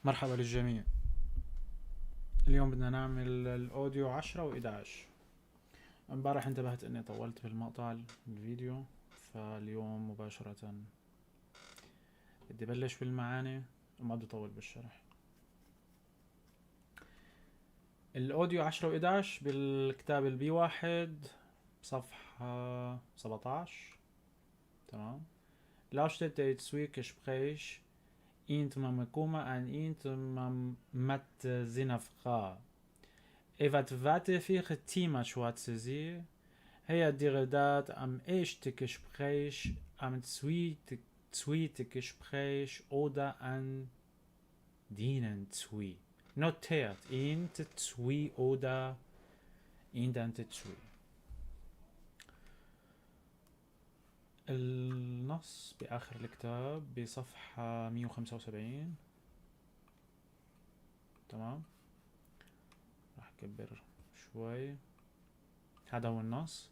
مرحبا للجميع. اليوم بدنا نعمل الاوديو 10 و11. امبارح انتبهت اني طولت في المقطع الفيديو، فاليوم مباشرة بدي بلش بالمعاني وما بدي اطول بالشرح. الاوديو 10 و11 بالكتاب البي واحد صفحة 17. تمام. Lauschte det Zwieke sprech int mamekuma an int mat zinafra. wat für Thema schwarze sie, هي الديردات am ersten Gespräch, am zweiten Gespräch oder an dienen zwei. Notiert int zwei oder indent zwei. النص بآخر الكتاب بصفحة 175. تمام. راح أكبر شوي. هذا هو النص.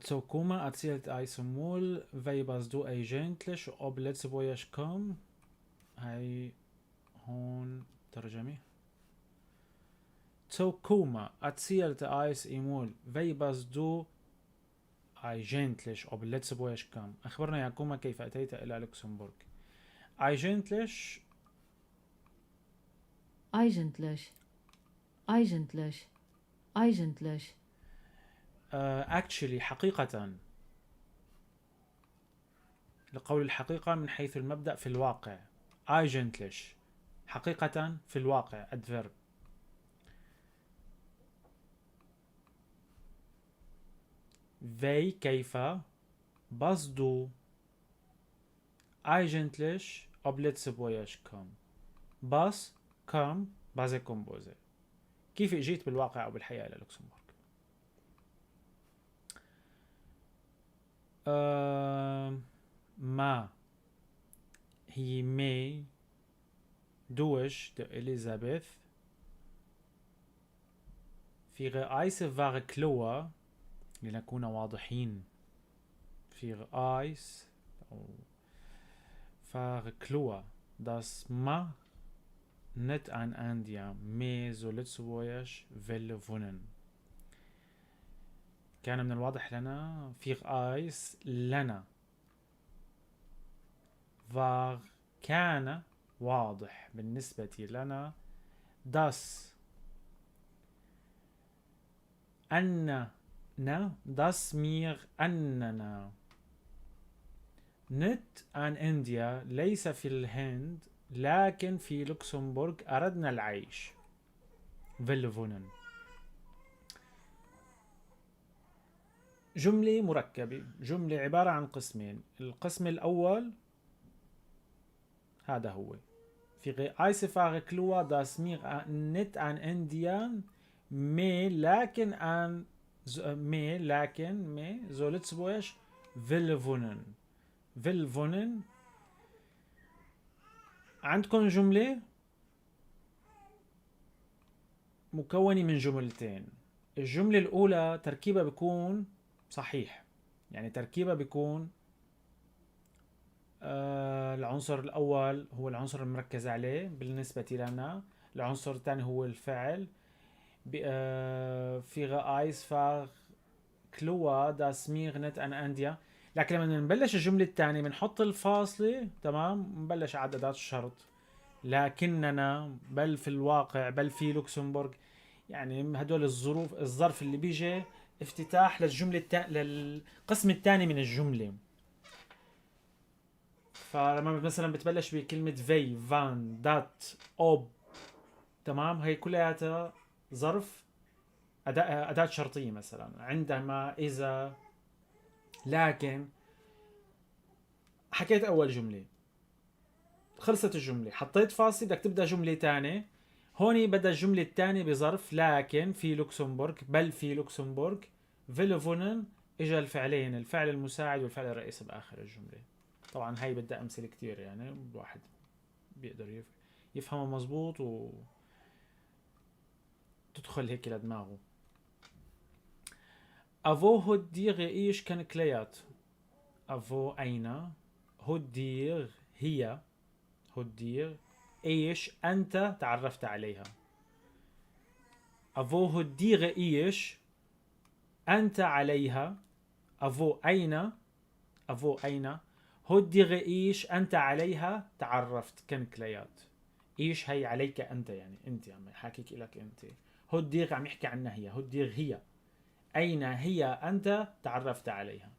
Tsokuma erzählt einmal, was du eigentlich ob letzte Woche kam. هاي هون ترجمة. Tsokuma erzählt einmal, was du eigentlich ob letzte Woche kam. أخبرنا يا كوما كيف أتيت إلى لوكسمبورغ. Eigentlich Eigentlich. Eigentlich. Eigentlich. actually حقيقة، لقول الحقيقة من حيث المبدأ في الواقع. Eigentlich حقيقة في الواقع adverb. كيف was du eigentlich ob letzte Woche kam. بس كم بازي كومبوزي. كيف اجيت بالواقع او بالحياة الى لوكسمبورغ. ما هي مي دوش دو إليزابيث في رئيس فار كلوا، لنكون واضحين في رئيس فار كلوا das ما نت an Andia مي زولتسويش فيل فونن. كان من الواضح لنا في رئيس لنا var كان واضح بالنسبة لنا das أننا das mir أننا نت عن إنديا ليس في الهند لكن في لوكسمبورغ أردنا العيش فيلفونن. جملة مركبة، جملة عبارة عن قسمين. القسم الأول هذا هو في ايسفار كلوا داس مير نت عن انديان مي لكن ان مي زولتسبوش فيلفونن. فيلفونن. عندكم جملة مكونة من جملتين. الجملة الأولى تركيبها بيكون صحيح، يعني تركيبها بيكون العنصر الأول هو العنصر المركز عليه بالنسبة لنا، العنصر الثاني هو الفعل. في رئيس فار كلوا داس مير نت أن أنديا. لكن لما نبلش الجملة الثانية بنحط الفاصلة، تمام، نبلش على أداة الشرط. لكننا بل في الواقع بل في لوكسمبورغ، يعني هدول الظروف الظرف اللي بيجي افتتاح للجملة للقسم الثاني من الجملة. فلما مثلا بتبلش بكلمة في فان دات اوب، تمام، هي كلها ظرف أداة شرطية. مثلا عندما، إذا، لكن. حكيت أول جملة، خلصت الجملة، حطيت فاصل، بدك تبدأ جملة تانية. هوني بدأ الجملة الثانية بظرف لكن في لوكسمبورغ، بل في لوكسمبورغ. فيلفونن اجا الفعلين، الفعل المساعد والفعل الرئيسي بآخر الجملة. طبعا هاي بدها أمثلة كتير، يعني الواحد بيقدر يفهمها مزبوط وتدخل هيك لدماغه. أفو هدير إيش كان كليات. أفو أين هدير هي هدير ايش انت تعرفت عليها. افو هدير ايش انت عليها. افو اين هدير ايش انت عليها تعرفت. كن كليات ايش هي عليك انت، يعني انت عم يحكيك لك انت. هدير عم يحكي عنها هي. هدير هي اين هي انت تعرفت عليها.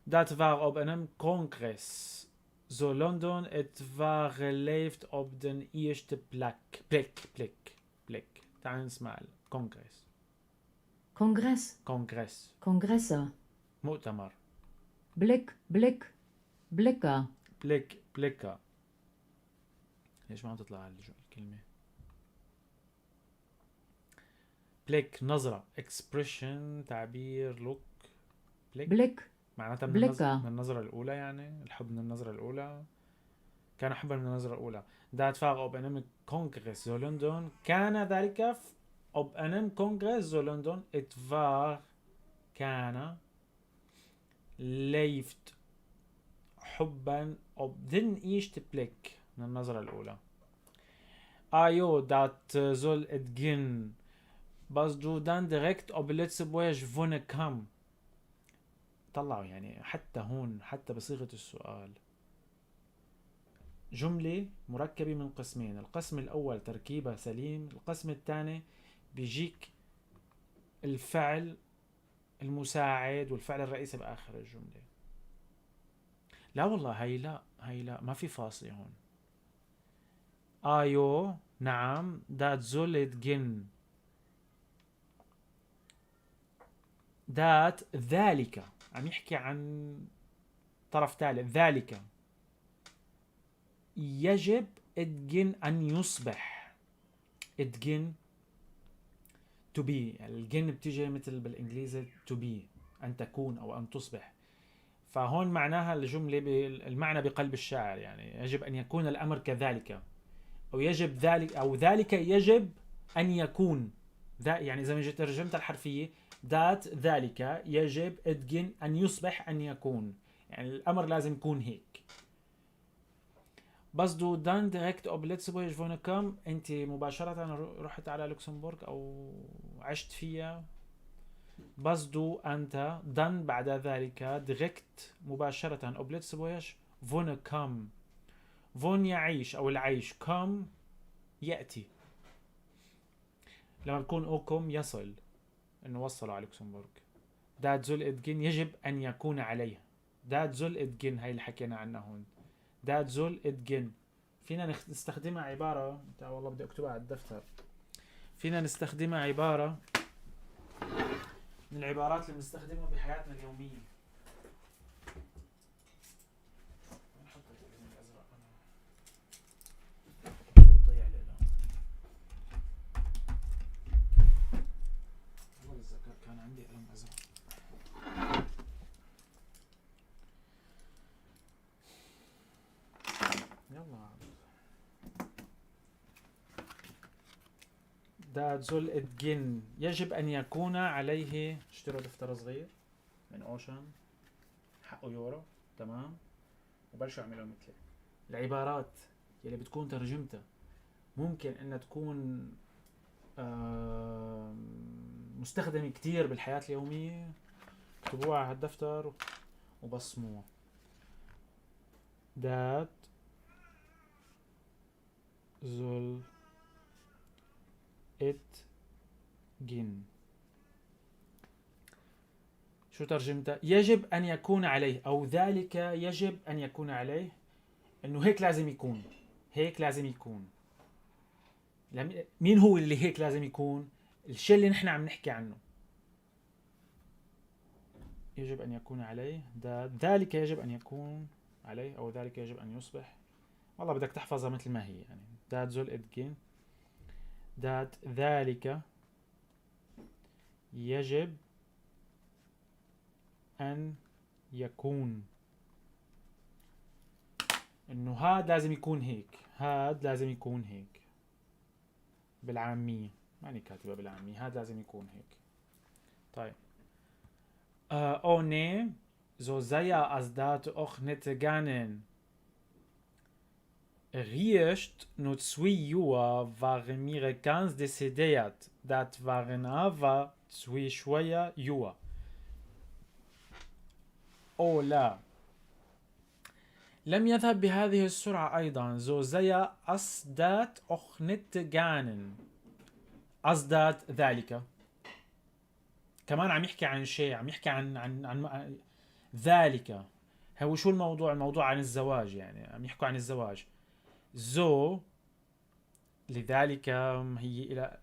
Dat var op een congres. Zo London, het var geleefd op de eerste plek. تعال نسمع الكونغرس. Congres. كونغرس Congressen. مؤتمر. Blik. Blikken. بليكا. ليش ما عم تطلع الكلمة؟ بليك نظرة. expression تعبير. لوك. Blik. معناتها من النظرة الأولى، يعني الحب من النظرة الأولى. كان حبا من النظرة الأولى. Dat var op een congres zo London. كان ذلك op een congres zo London. Het var كان leeft حبا op den eerste plek من النظرة الأولى. Ajo, dat zal het gaan. بس du dan direct op Letseboesh wonen kam. طلعوا يعني حتى هون، حتى بصيغة السؤال، جملة مركبة من قسمين. القسم الأول تركيبة سليم، القسم الثاني بيجيك الفعل المساعد والفعل الرئيسي بآخر الجملة. لا والله هي لا ما في فاصلة هون. آيو نعم. دات زولت جن. دات ذلك عم يحكي عن طرف ثالث. ذلك يجب ادجن أن يصبح. ادجن to be. الجن بتيجي مثل بالإنجليزي to be، أن تكون أو أن تصبح. فهون معناها الجملة المعنى بقلب الشاعر، يعني يجب أن يكون الأمر كذلك، أو يجب ذلك، أو ذلك يجب أن يكون. يعني إذا ما ترجمت الحرفية ذات ذلك يجب ادجن أن يصبح أن يكون، يعني الأمر لازم يكون هيك. بس دو دان دايركت اوب لتسبويش فونكم. انت مباشرة رحت على لوكسمبورغ او عشت فيها. بس دو انت دان بعد ذلك دايركت مباشرة اوب لتسبويش فونكم. فون يعيش او العيش، كم يأتي. لما بكون اوكم يصل، انه وصلوا على لوكسمبورغ. دات زول ادجن يجب ان يكون عليه. دات زول ادجن هاي اللي حكينا عنها هون. دات زول ادجن فينا نستخدمها عبارة. والله بدي اكتبها على الدفتر. فينا نستخدمها عبارة من العبارات اللي بنستخدمها بحياتنا اليومية. نحط اللون الازرق. ضيع ليلة. والله بتذكر كان عندي قلم ازرق. يلا. دات زول ادجن يجب ان يكون عليه. اشتروا دفتر صغير من اوشن حقه يورو، تمام، وبلشوا يعملوا مثله. العبارات يلي بتكون ترجمتها ممكن انها تكون مستخدمة كتير بالحياة اليومية. اكتبوها على هالدفتر وبصموها. دات زول اتجن. شو ترجمتها؟ يجب أن يكون عليه، أو ذلك يجب أن يكون عليه. إنه هيك لازم يكون. هيك لازم يكون. مين هو اللي هيك لازم يكون؟ الشيء اللي نحن عم نحكي عنه. يجب أن يكون عليه. ذلك يجب أن يكون عليه، أو ذلك يجب أن يصبح. والله بدك تحفظها مثل ما هي، يعني دات زول ادجن. دات ذلك يجب أن يكون. إنه هاد لازم يكون هيك. هاد لازم يكون هيك. بالعامية، ماني كاتبة بالعامية. هاد لازم يكون هيك. طيب. أوني زو زيا أزدات أخ نتجانن. Riecht nur 2 Jahre waren mir ganz dezidiert. Das waren aber 2 شوية Jahre. أو لا. لم يذهب بهذه السرعة أيضا. So sehr أصدات auch nicht gegangen. أصدات ذلك. كمان عم يحكي عن شيء، عم يحكي عن ذلك. هو شو الموضوع؟ الموضوع عن الزواج، يعني عم يحكوا عن الزواج. زو لذلك هي إلى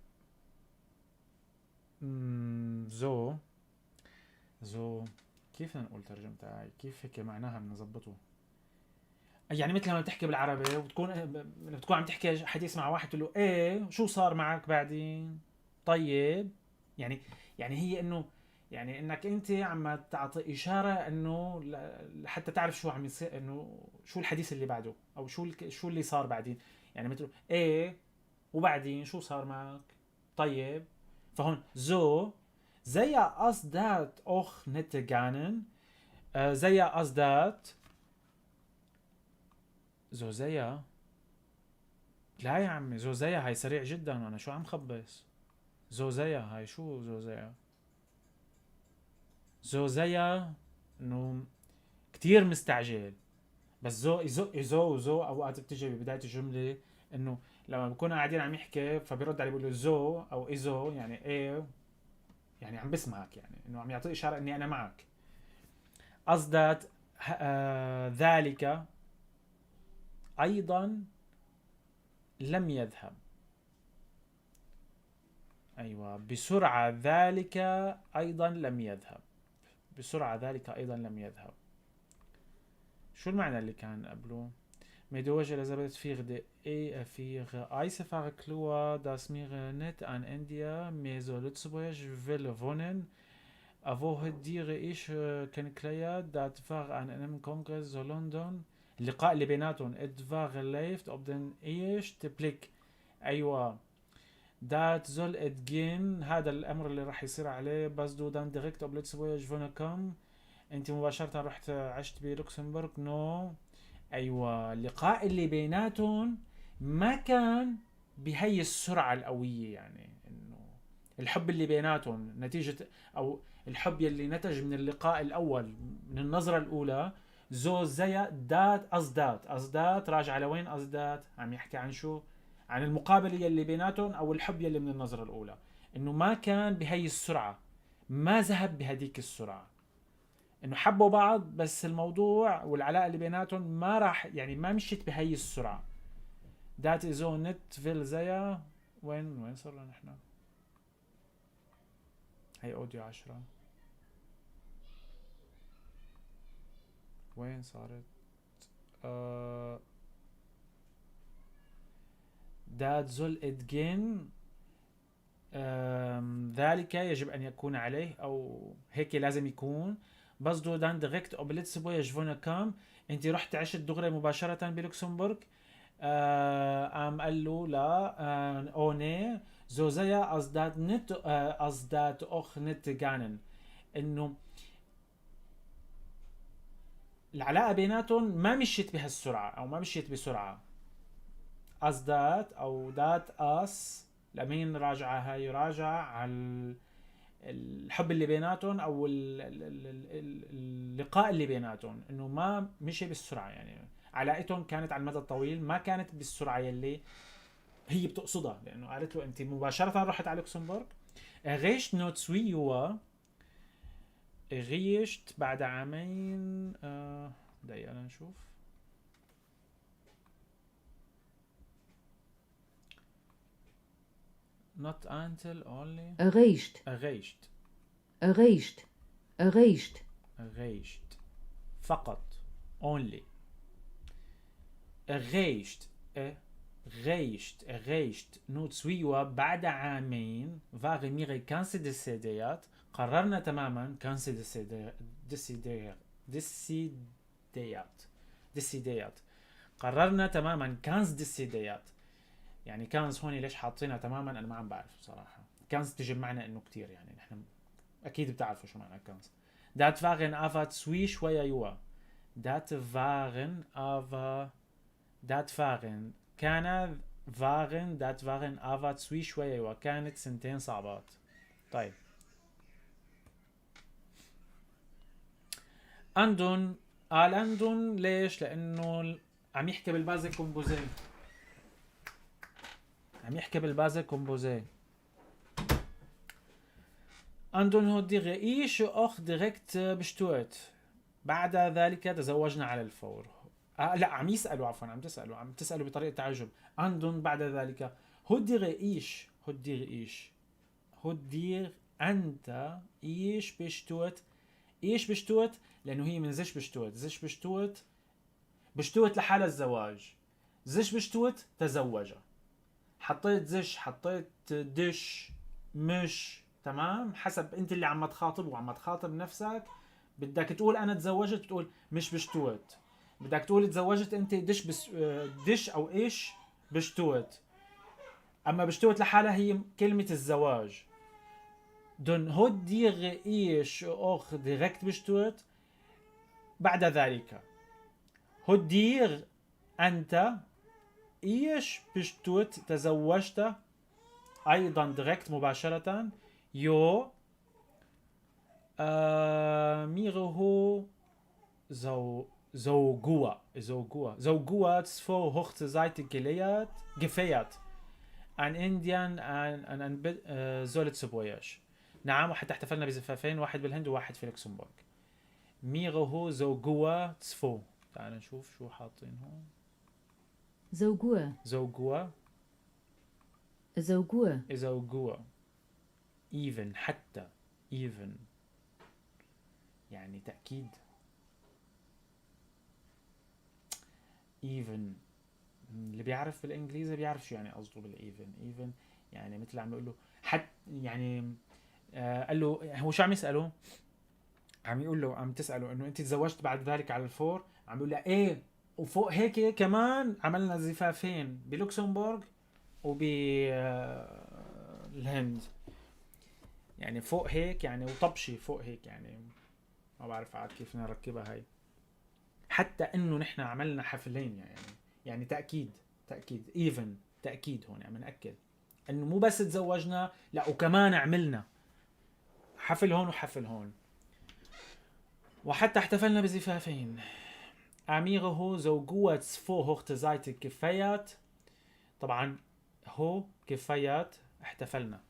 زو كيف نقول ترجمتها هاي؟ كيف هيك معناها بنظبطه؟ يعني مثل لما بتحكي بالعربي بتكون عم تحكي حديث مع واحد تقول له ايه شو صار معك بعدين؟ طيب يعني هي انه يعني انك انت عم تعطي اشاره انه لحتى تعرف شو عم يصير، انه شو الحديث اللي بعده او شو اللي صار بعدين. يعني مثل ايه وبعدين شو صار معك؟ طيب. فهون زي أصدات أخ نتجانن زي أصدات زوزيا. لا يا عمي، زوزيا هاي سريع جدا، أنا شو عم خبص؟ زوزيا هاي شو زوزيا؟ زوزيا إنه كتير مستعجل. بس زو أوقات بتجي ببداية الجملة إنه لما بكونوا قاعدين عم يحكي فبيرد عليه بيقول له زو أو إيزو، يعني إيه، يعني عم بسمعك، يعني إنه عم يعطي إشارة إني أنا معك. أصدت ذلك أيضا لم يذهب. أيوة، بسرعة ذلك أيضا لم يذهب. بسرعة ذلك أيضا لم يذهب. شو المعنى اللي كان قبله؟ Med då Elisabeth vierde vier Eisefahrer klar, dass mir nicht an India mehr so Lützburg will wohnen. أبوه دير إيش كان كليا دات فاغ عن إنم كونغرس لندن. اللقاء اللي بيناتهم ادفاغ ليفت أبدن إيش تبليك. أيوة، دات زول ادجين، هذا الأمر اللي راح يصير عليه بس دو دان ديريكت أبلتس فويج فونكم. أنت مباشرة رحت عشت بلوكسمبورغ؟ نو. أيوة، اللقاء اللي بيناتهم ما كان بهي السرعة القوية، يعني إنه الحب اللي بيناتهم نتيجة أو الحب يلي نتج من اللقاء الأول من النظرة الأولى. زو زي دات أصدات راجع لوين؟ أصدات عم يحكي عن شو؟ عن المقابلة يلي بيناتهم أو الحب يلي من النظرة الأولى، إنه ما كان بهي السرعة، ما ذهب بهديك السرعة. إنه حبوا بعض بس الموضوع والعلاقة اللي بيناتهم ما راح، يعني ما مشيت بهي السرعة. دات إزو نت فيل زيا. وين صرنا نحن؟ هي أوديو 10. وين صارت؟ دات زول ادجين. ذلك يجب أن يكون عليه أو هيك لازم يكون. بس دو دان ديريكت أوبليتسبو يجفونا كام. انت رحت عشت دغري مباشرة بلوكسمبورغ؟ قام قال له لا، اوني زوزيا ازداد نت ازداد اخ نت جانن. انه العلاقة بيناتهم ما مشيت بهالسرعة او ما مشيت بسرعة. ازداد او دات اس لمين راجعة؟ هاي راجع على الحب اللي بيناتهم او اللقاء اللي بيناتهم، انه ما مشي بالسرعة. يعني علاقتهم كانت على المدى الطويل ما كانت بالسرعة يلي هي بتقصدها، لانه قالت له انت مباشرة رحت على لوكسمبورغ. غيشت نوت سويوا، غيشت بعد عامين. دقيقة نشوف. not until only. erased فقط only. erased نوت سويوا بعد عامين. فاغي ميغي كانسي ديسيديات، قررنا تماما. كانسي ديسيديات قررنا تماما. كانس ديسيديات، يعني كانس هون ليش حاطينها تماما انا ما عم بعرف صراحه. كانس تجي معنا انه كتير، يعني نحن اكيد بتعرفوا شو معنى كانس. دات فاغن افا تسوي شويه يوا. دات فاغن افا دات فاغن كان فاغن دات فاغن افات سوي شوية وكانت سنتين صعبات. طيب اندون قال اندون ليش؟ لانه عم يحكي بالبازل كومبوزي، عم يحكي بالبازل كومبوزي. اندون هو دي غيش اخ ديريكت بشتوت. بعد ذلك تزوجنا على الفور. لا عم يسألوا، عفوا عم تسألوا بطريقة تعجب. اندون بعد ذلك هدير ايش، هدير انت ايش بشتوت. ايش بشتوت لانه هي من زش بشتوت. زش بشتوت، بشتوت لحالها الزواج. زش بشتوت تزوج. حطيت زش، حطيت دش، مش تمام حسب انت اللي عم تخاطب وعم تخاطب نفسك. بدك تقول انا تزوجت بتقول مش بشتوت. بدك تقول تزوجت انت دش دش او ايش بشتوت. اما بشتوت لحالها هي كلمة الزواج. دون هود دير ايش اخ ديركت بشتوت. بعد ذلك هود دير انت ايش بشتوت تزوجت ايضا ديركت مباشرة. يو ميره زوجوا två hochzeitig gefeiert an Indien an Zolitz. نعم، وحتى احتفلنا بزفافين، واحد بالهند وواحد في لوكسمبورغ. ميره زوجوا تسفو. تعال نشوف شو حاطين هون. زوجوا even حتى even يعني تأكيد. even اللي بيعرف بالانجليزي بيعرف شو يعني قصده بالايفن. even يعني مثل عم يقول له حتى يعني قال له هو شو عم يسأله؟ عم يقول له، عم تسأله انه انت تزوجت بعد ذلك على الفور. عم يقول له ايه، وفوق هيك كمان عملنا زفافين بلوكسمبورغ وب الهند. يعني فوق هيك يعني وطبشي فوق هيك يعني ما بعرف عاد كيف نركبها هاي. حتى انه نحن عملنا حفلين يعني تأكيد even تأكيد. هون عم نأكد انه مو بس تزوجنا، لا وكمان عملنا حفل هون وحفل هون، وحتى احتفلنا بزفافين. أميره زوجوة två hochzeitig gefeiert. طبعا هو كفايات احتفلنا.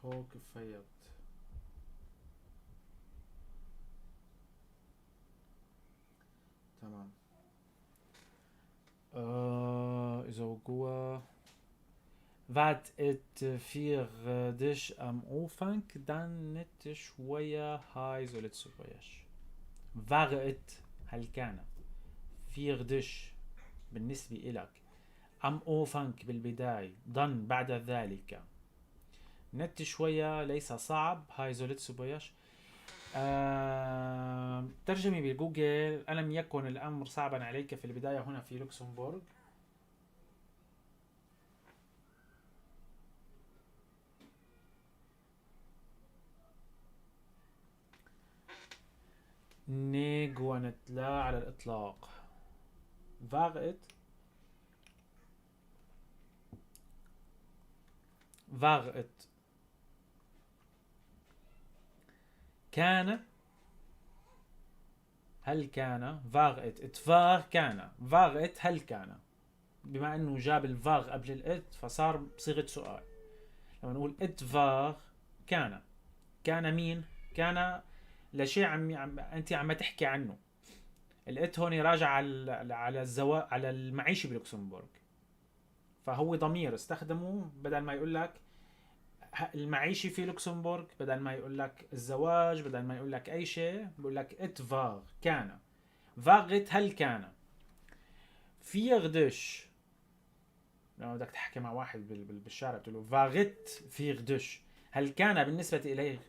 هو كفايات تمام. زوجوة Wat het vier dish am Anfang dann nicht شوية هاي زولت سوبيش. War هل كان vier dish بالنسبة إلك am Anfang بالبداية dann بعد ذلك نت شوية ليس صعب هاي زولت سوبيش. ترجمي بالجوجل ألم يكن الأمر صعبا عليك في البداية هنا في لوكسمبورغ. نيجوانت لا على الإطلاق. فاغت كان هل كان. فاغت اتفاغ كان. فاغت هل كان. بما انه جاب الفاغ قبل الات فصار بصيغة سؤال. لما نقول اتفاغ كان مين؟ كان لشيء انت عم تحكي عنه. الات هون راجع على المعيشة بلوكسمبورغ، فهو ضمير استخدمه بدل ما يقول لك المعيشة في لوكسمبورغ، بدل ما يقول لك الزواج، بدل ما يقول لك اي شيء بقول لك اتفاغ كان. فاغت هل كان. فيغدش لما بدك تحكي مع واحد بالشارع بتقول له فاغت فيغدش هل كان بالنسبة إليك،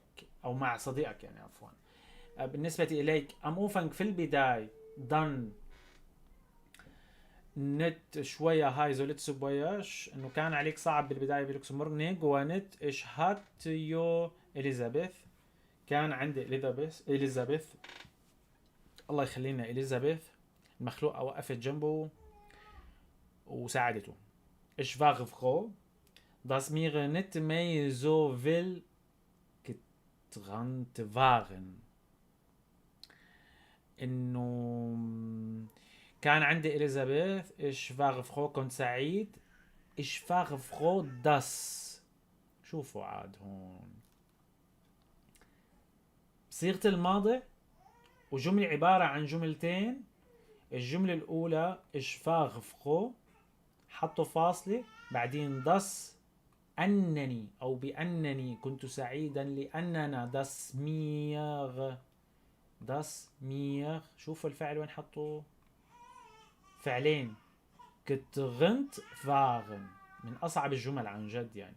أو مع صديقك يعني عفوا بالنسبة إليك أم أوفنج في البداية dann nicht schwer so letzubäuersch انه كان عليك صعب بالبداية بلوكسمبورغ نيجوانت ايش هاتيو اليزابيث كان عندي اليزابيث الله يخلينا اليزابيث المخلوقة وقفت جنبه وساعدته. ايش war froh dass mir nicht mehr so viel getrennt waren انه كان عندي اليزابيث ايش war froh كنت سعيد ايش war froh dass شوفوا عاد هون بصيغة الماضي وجملة عبارة عن جملتين. الجملة الأولى ايش war froh حطوا فاصلة بعدين das أنني أو بأنني كنت سعيدا لأننا das mir شوفوا الفعل وين حطوا فعلين getrennt waren من أصعب الجمل عن جد يعني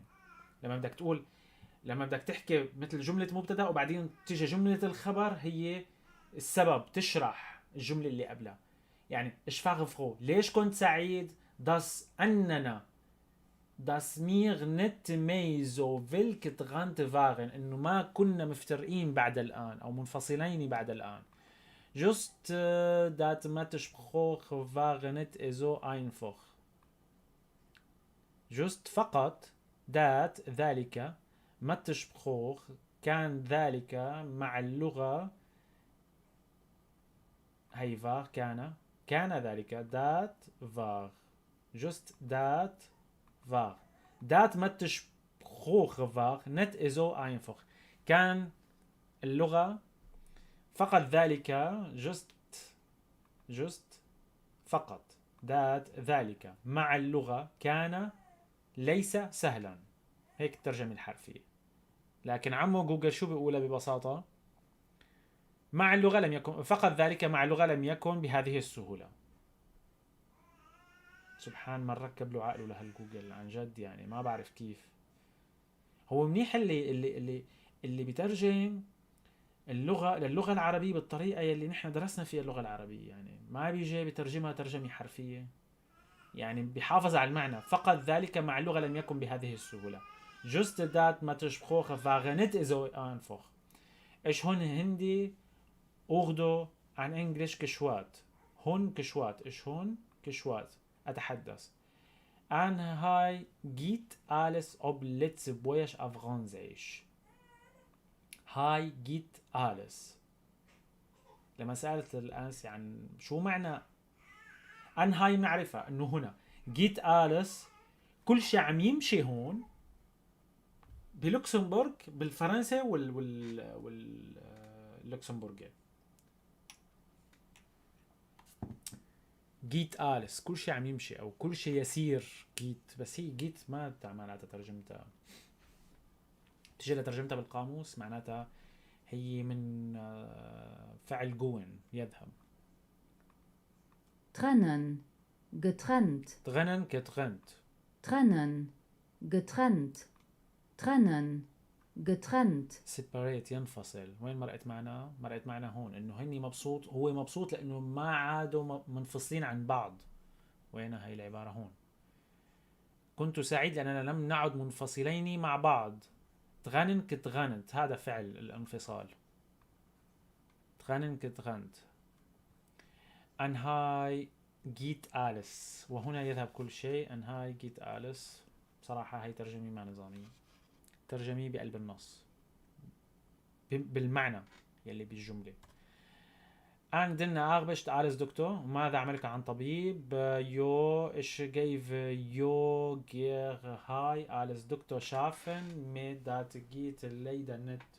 لما بدك تحكي مثل جملة مبتدأ وبعدين تيجي جملة الخبر هي السبب تشرح الجملة اللي قبلها. يعني ich war froh ليش كنت سعيد dass أننا dass mir nicht mehr so viel getrennt waren إنه ما كنا مفترقين بعد الآن أو منفصلين بعد الآن. Just dat Matchspruch war nicht so einfach. Just فقط dat ذلك Matchspruch كان ذلك مع اللغة هي war كان ذلك dat war just dat war dat Matchspruch war nicht so einfach. كان اللغة فقط ذلك just فقط ذلك مع اللغة كان ليس سهلا. هيك الترجمة الحرفية. لكن عمو جوجل شو بيقولها ببساطة؟ مع اللغة لم يكن فقط ذلك مع اللغة لم يكن بهذه السهولة. سبحان من ركب له عقله لهالجوجل عن جد يعني ما بعرف كيف. هو منيح اللي بيترجم اللغة للغة العربية بالطريقة يلي نحن درسنا فيها اللغة العربية. يعني ما بيجي بترجمها ترجمة حرفية يعني بيحافظ على المعنى. فقط ذلك مع اللغة لم يكن بهذه السهولة. Just dat Matchsprache war nicht so einfach. إيش هون هندي أردو عن إنجليش كشوات. هون كشوات إيش هون كشوات أتحدث. An هاي geht alles ob letzte Boyas auf Französisch. هاي geht alles. لما سألت الأنس عن شو معنى أن هاي معرفة إنه هنا geht alles كل شيء عم يمشي هون بلوكسمبورغ بالفرنسي واللوكسمبورغي. جيت آلس كل شيء عم يمشي او كل شيء يسير جيت. بس هي جيت ما معناتها ترجمتها تجي لترجمتها بالقاموس معناتها هي من فعل جوين يذهب. trennen getrennt trennen getrennt separate ينفصل. وين مرقت معنا هون انه هني هو مبسوط لانه ما عادوا منفصلين عن بعض. وين هاي العبارة هون؟ كنت سعيد لاننا لم نعد منفصلين مع بعض. getrennt هذا فعل الانفصال. getrennt an هاي geht alles وهنا يذهب كل شيء. an هاي geht alles بصراحة هاي ترجمة ما نظامية. ترجمي بقلب النص بالمعنى يلي بالجملة. عندنا أغبشت alles دكتور ماذا عملك عن طبيب. يو إيش جيف يو جير هاي alles دكتور شافن mit dat geht leider nicht.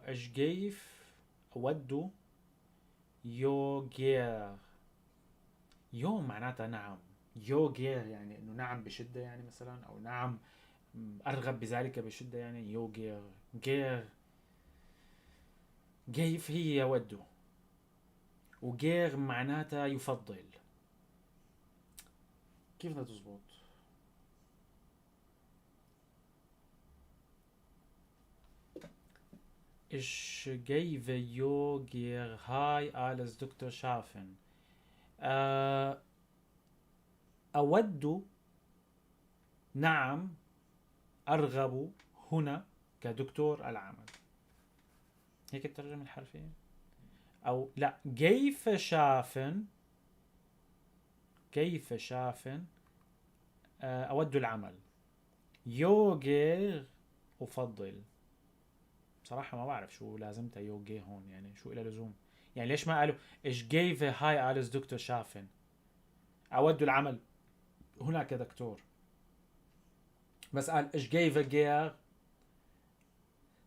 إيش جيف أود يو جير. يو معناتها نعم. يو جير يعني إنه نعم بشدة يعني مثلا أو نعم أرغب بذلك بشدة يعني يو جير. كيف هي يود، وغير معناتها يفضل. كيف بدها تزبط؟ Ich gebe dir هاي alles دكتور شافن. أود، نعم، أرغب هنا كدكتور العمل. هيك الترجمة الحرفية. أو لا، كيف شافن، كيف شافن أود العمل. يوغر أفضل. بصراحة ما بعرف شو لازمتها يوغي هون، يعني شو إلى لزوم. يعني ليش ما قالوا إيش جيف هاي أليس دكتور شافن، أود العمل هنا كدكتور، بس قال إيش جيف جير.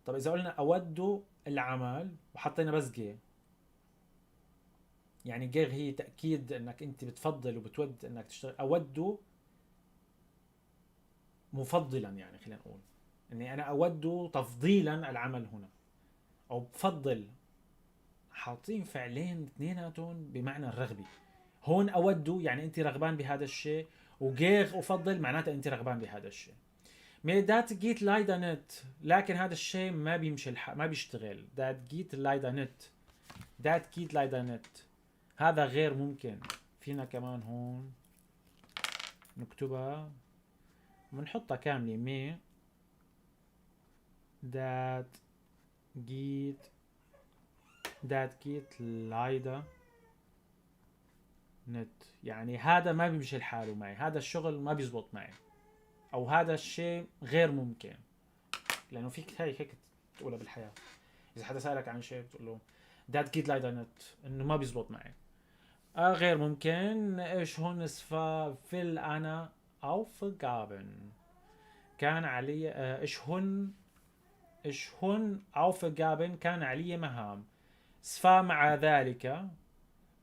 طب إذا قلنا أود العمل وحطينا بس جي، يعني جير هي تأكيد إنك أنت بتفضل وبتود إنك تشتغل. أود مفضلا، يعني خلينا نقول إني أنا أود تفضيلا العمل هنا، أو بفضل. حاطين فعلين اثنيناتهم بمعنى الرغبة. هون أود يعني أنت رغبان بهذا الشيء، وغير أفضل معناته أنت رغبان بهذا الشيء. دات جيت لايدا نت، لكن هذا الشيء ما بيمشي ما بيشتغل. دات جيت لايدا نت، دات جيت لايدا نت، هذا غير ممكن. فينا كمان هون نكتبها ونحطها كاملة. مي دات جيت لايدا نت، يعني هذا ما بيمشي الحال معي، هذا الشغل ما بيزبط معي، او هذا الشيء غير ممكن. لانه فيك هيك تقولها بالحياه. اذا حدا سالك عن شيء بتقول له that geht leider nicht، انه ما بيزبط معي. غير ممكن. ايش هون صفة في انا Aufgaben، كان علي ايش هون Aufgaben، كان علي مهام. صفة مع ذلك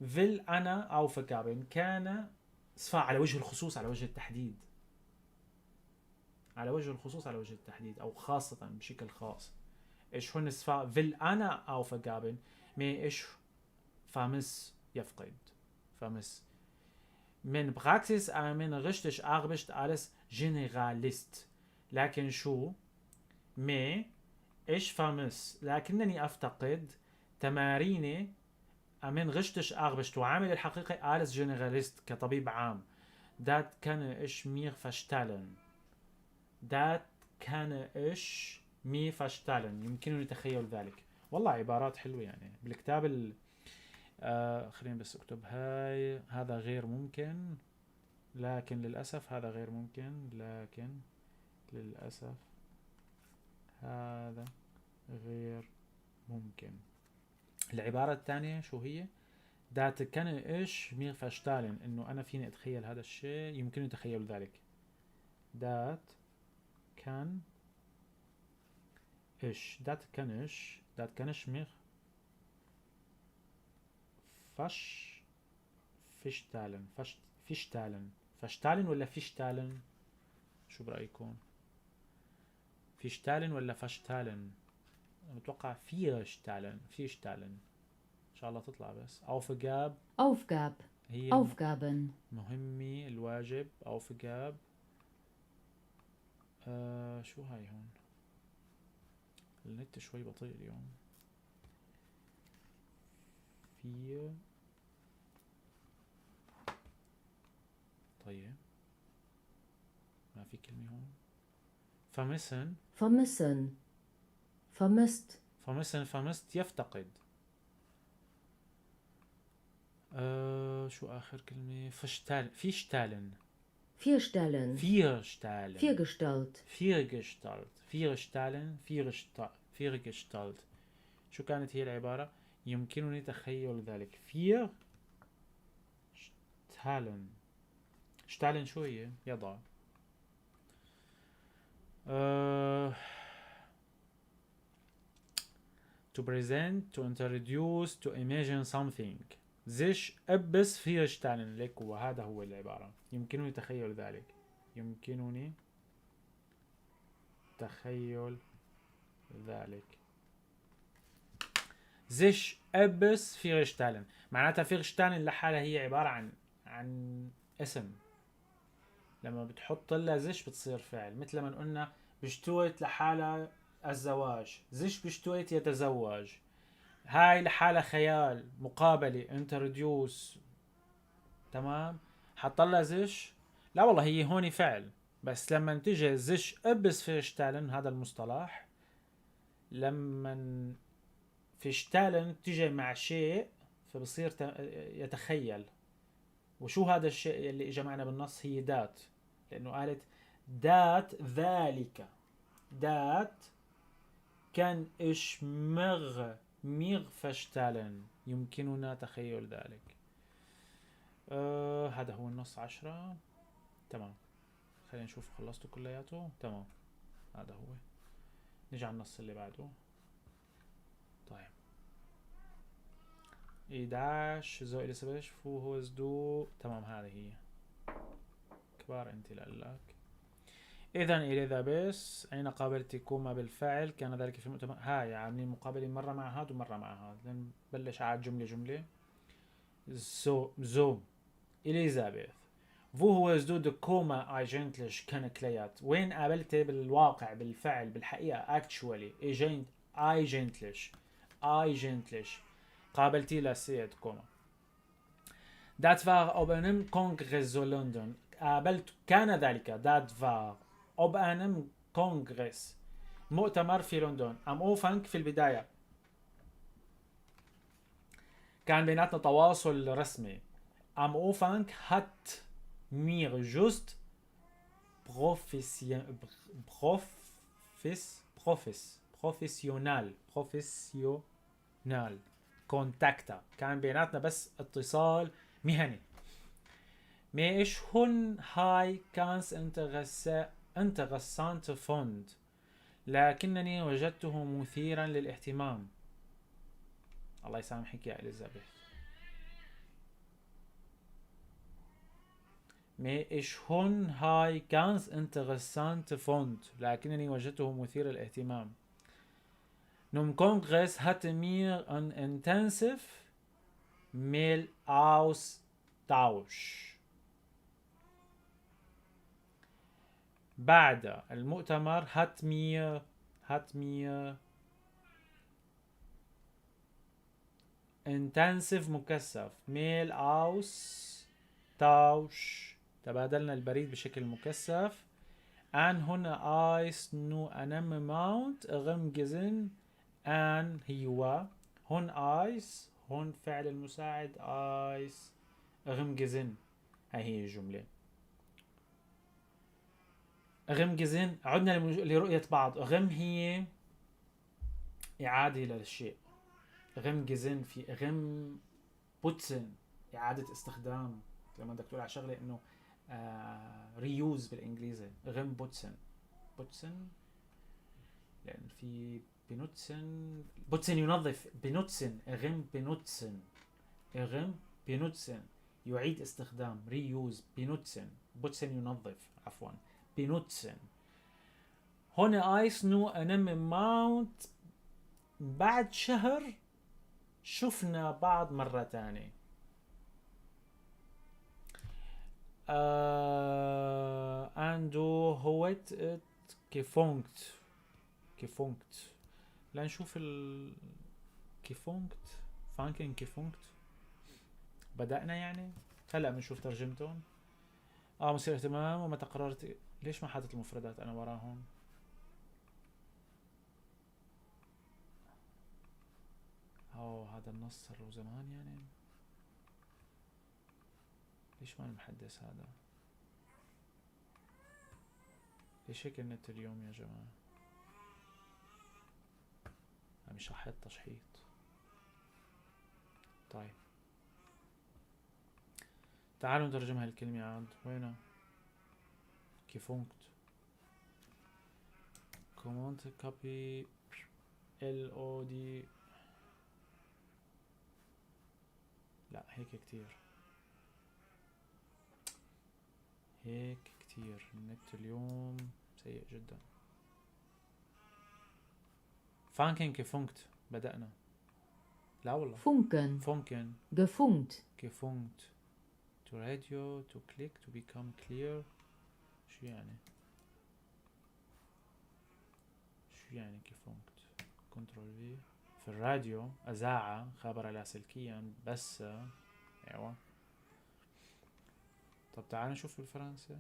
will انا Aufgaben، كان صفة على وجه الخصوص، على وجه التحديد، على وجه الخصوص، على وجه التحديد، او خاصة بشكل خاص. ايش هون صفة will انا Aufgaben، مي ايش فامس يفقد، فامس. من Praxis من richtig arbeitet alles Generalist، لكن شو مي ايش فامس، لكنني افتقد تمارين من richtig arbeitet وعامل الحقيقي alles Generalist كطبيب عام. دات كان ايش مير فاشتالن، دات كان ايش مي فاشتالن، يمكنني تخيل ذلك. والله عبارات حلوة يعني بالكتاب خلينا بس اكتب هاي. هذا غير ممكن، لكن للأسف هذا غير ممكن، لكن للأسف هذا غير ممكن. العبارة الثانية شو هي؟ دات كان ايش مير فاشتالن، انه انا فيني اتخيل هذا الشيء، يمكنني تخيل ذلك. دات كان ايش، دات كان ايش، دات كان ايش مير فش فيشتالن، فيشتالن، فشتالن ولا فيشتالن؟ شو برأيكم؟ فيشتالن ولا فشتالن؟ متوقع فيشتالن، فيشتالن. ان شاء الله تطلع. بس aufgab، Aufgab، هي Aufgaben، مهمة، الواجب. aufgab. شو هاي هون؟ النت شوي بطيء اليوم. في طيب ما في كلمة هون. vermissen، vermissen، vermisst، vermissen، vermisst يفتقد. شو آخر كلمة؟ فشتال، فيشتالن، vierstellen، vierstellen، viergestalt، viergestalt، vierstellen، viergestalt. شو كانت هي العبارة؟ يمكنني تخيل ذلك. فير شتالن، شتالن شو هي؟ يضع. to present، to introduce، to imagine something. sich etwas vorstellen لك، وهذا هو العبارة. يمكنني تخيل ذلك، يمكنني تخيل ذلك. sich etwas vorstellen. معناتها vorstellen لحالها هي عبارة عن اسم. لما بتحط لها زش بتصير فعل، مثل ما قلنا بشتوت لحالها الزواج، زش بشتوت يتزوج. هاي لحالها خيال، مقابلة، introduce. تمام. حط لها زش، لا والله هي هون فعل، بس لما تجي زش ابس فيشتالن هذا المصطلح، لما فيشتالن تجي مع شيء فبصير يتخيل. وشو هذا الشيء اللي اجى معنا بالنص؟ هي دات، لانه قالت دات ذلك. دات كان ميغ فشتالن، يمكننا تخيل ذلك. هذا هو النص 10. تمام. خلينا نشوف خلصته كلياته. تمام، هذا هو. نجي على النص اللي بعده. طيب 11 زو إليزابيث فو هو دو. تمام، هذه هي. كبار انت لقلك. اذا إليزابيث اين قابلت كوما بالفعل، كان ذلك في المؤتمر. هاي عاملين مقابله مره مع هاد ومره مع هاد. نبلش عاد جمله جمله. زو إليزابيث فو هو دو de كوما eigentlich kennengelernt. وين قابلته بالواقع بالفعل بالحقيقة actually eigentlich قابلتي للسيد كوما. Dat war op einem Kongress in London. قابلت كان ذلك dat war op einem Kongress مؤتمر في لندن. am Anfang في البداية كان بيناتنا تواصل رسمي. am Anfang hat mir just professional كونتاكتا. كان بيناتنا بس اتصال مهني. مش هن هاي كانس انترسانت فوند، لكنني وجدته مثيرا للاهتمام. الله يسامحك يا إليزابيث. مش هن هاي كانس انترسانت فوند، لكنني وجدته مثير للاهتمام. Num Kongress hatte mir ein intensiv Mail-Austausch. بعد المؤتمر hat mir intensiv مكثف Mail-Austausch، تبادلنا البريد بشكل مكثف. an هنا eis nu einem Mount غم جزن an هو هون ايس، هون فعل المساعد ايس غم جزن. هاي هي الجملة. غم جزن عدنا لرؤية بعض. غم هي إعادة للشيء. غم جزن في غم بوتسن إعادة استخدام. لما بدك تقول على شغلة إنه ريوز بالإنجليزي. غم بوتسن لأن في بوتسن ينظف. بنوتسن غم بنوتسن يعيد استخدام. ريوز بوتسن ينظف عفوا. بنوتسن. هنا ايس نو انم ماونت. بعد شهر شفنا بعض مرة تانية. اندو هوت كيفونكت لا نشوف كيفونكت فانكن كيفونكت. بدأنا يعني هلا بنشوف ترجمتهم. مثير اهتمام. ومتى قررت. ليش ما حاطط المفردات انا وراهم؟ هذا النص صار له زمان يعني. ليش ما المحدث هذا؟ ليش هيك النت اليوم يا جماعة؟ مش راح تشحيط. طيب تعالوا نترجمها الكلمة عاد. وينها؟ كيفونكت كومنت كوبي ال او دي. لا هيك كتير النت اليوم سيء جدا. فانكن كيفونكت بدأنا. لا والله. funken, funken. gefunkt, gefunkt. to radio to click to become clear. شو يعني؟ شو يعني gefunkt؟ كنترول في. في الراديو أذاعة خبر لاسلكيا بس. ايوه. طب تعال نشوف بالفرنسي.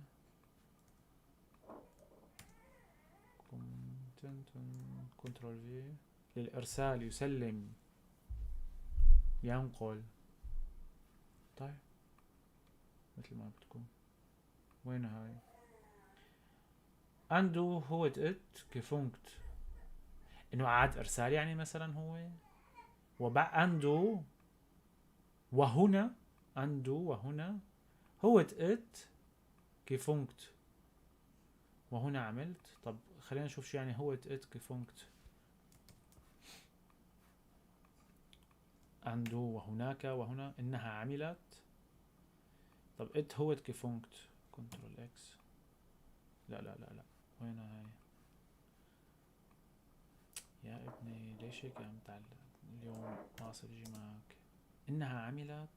كنترول في للإرسال يسلم ينقل. طيب مثل ما بتكون. وين هاي؟ عنده هو ات gefunkt انه عاد ارسال يعني مثلا هو عنده وهنا هو ات gefunkt وهنا عملت. طب خلينا نشوف شو يعني هو ات gefunkt. عنده وهناك وهنا انها عملت. طب ات هو gefunkt كنترول اكس. لا وين هاي يا ابني؟ ليش هيك عم تعلق اليوم؟ واصل يجي معك انها عملت.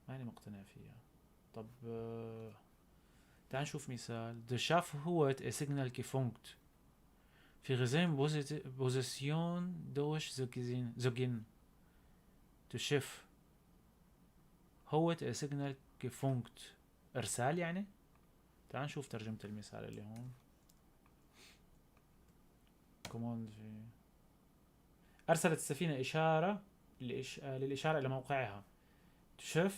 ماني مقتنع فيها. طب تعال نشوف مثال. De Schaff hoort een signal gefunkt. في غزين بوزيسيون دوش زوجين. To Schiff hoort een signal gefunkt. ارسال يعني. تعال نشوف ترجمة المثال اللي هون. كوموند في ارسلت السفينة اشارة للاشارة الى موقعها. To Schiff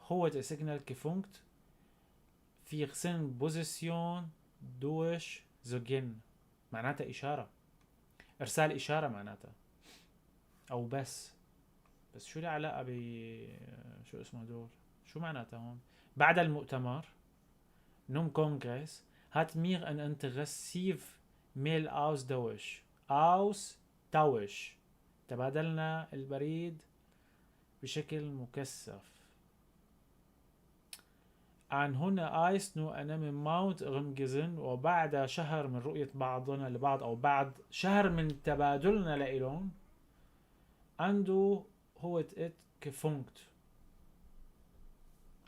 hoort een signal gefunkt. في غسن بوزيسيون دوش زوجين معناتها إشارة. إرسال إشارة معناتها أو بس شو له علاقة ب شو اسمه دول؟ شو معناتها هون؟ بعد المؤتمر نوم كونغرس هات ميغ أن انتغسيف ميل أوس دوش أوس توش. تبادلنا البريد بشكل مكثف. عن هنا آيس نو أنا من ماونت غمجزن. وبعد شهر من رؤية بعضنا لبعض أو بعد شهر من تبادلنا لإلون عنده هو ات gefunkt.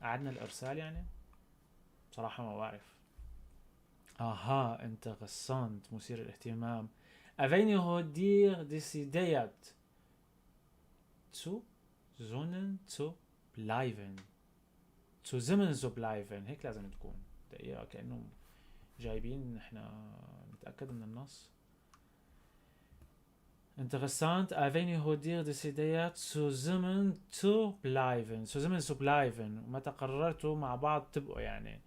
قعدنا الإرسال يعني. بصراحة ما بعرف. أها interessant مثير الاهتمام. أفيني هو دير ديسيديات zu zonnen zu bleiben. zusammen zu bleiben. هيك لازم تكون دقيقة كأنه جايبين نحنا نتأكد من النص. Interessant, أفيني هو دير ديسيديات zusammen zu bleiben. zusammen zu bleiben. ومتى قررتوا مع بعض تبقوا يعني.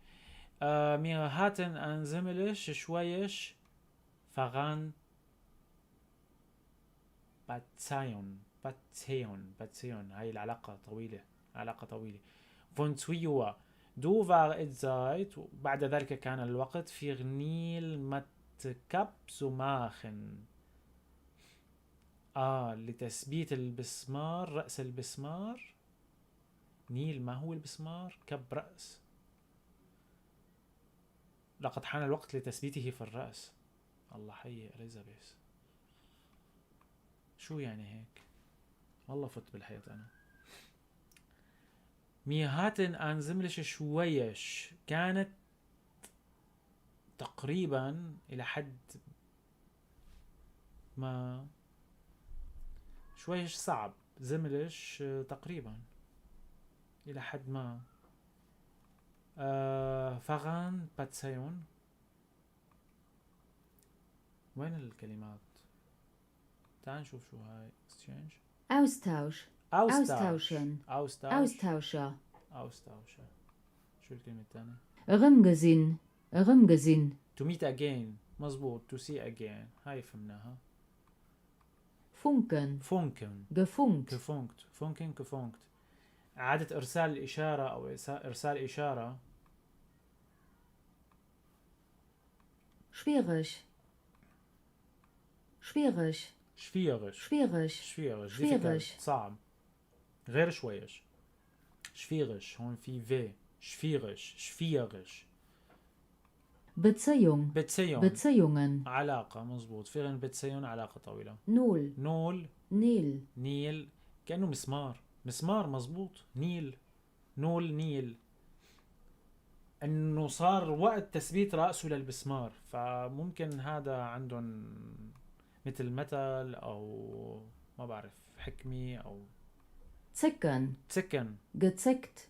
mir hatten ein ziemlich schweres Verfahren Beziehung. هاي العلاقة طويلة. von Zwiua du war es Zeit. بعد ذلك كان الوقت في غنيل متكب زماخن. لتثبيت البسمار رأس البسمار. نيل ما هو البسمار؟ كب رأس. لقد حان الوقت لتثبيته في الرأس. الله حي إليزابيث. شو يعني هيك؟ والله فت بالحيط أنا. ميهاتن أن زملش شويش كانت تقريبا إلى حد ما. شويش صعب. زملش تقريبا إلى حد ما. فغان باتسيون. وين الكلمات؟ تعال نشوف شو هاي. exchange Austausch, austauschen, Austauscher. Austauscher. شو الكلمة الثانية؟ Rumgesinn, to meet again. مزبوط. to see again. هاي فهمناها. funken, gefunkt. إعادة إرسال الإشارة أو إرسال إشارة. schwierig, صعب. غير شويش. schwierig هون في في. schwierig. Beziehungen, علاقة. مزبوط. في غير Beziehung علاقة طويلة. Null, نول نيل. نيل كأنه مسمار، مسمار مزبوط. نيل، نول، نيل. انه صار وقت تثبيت رأسه للمسمار، فممكن هذا عندهم مثل مثل او ما بعرف حكمة او zicken. تسكن. Gezickt.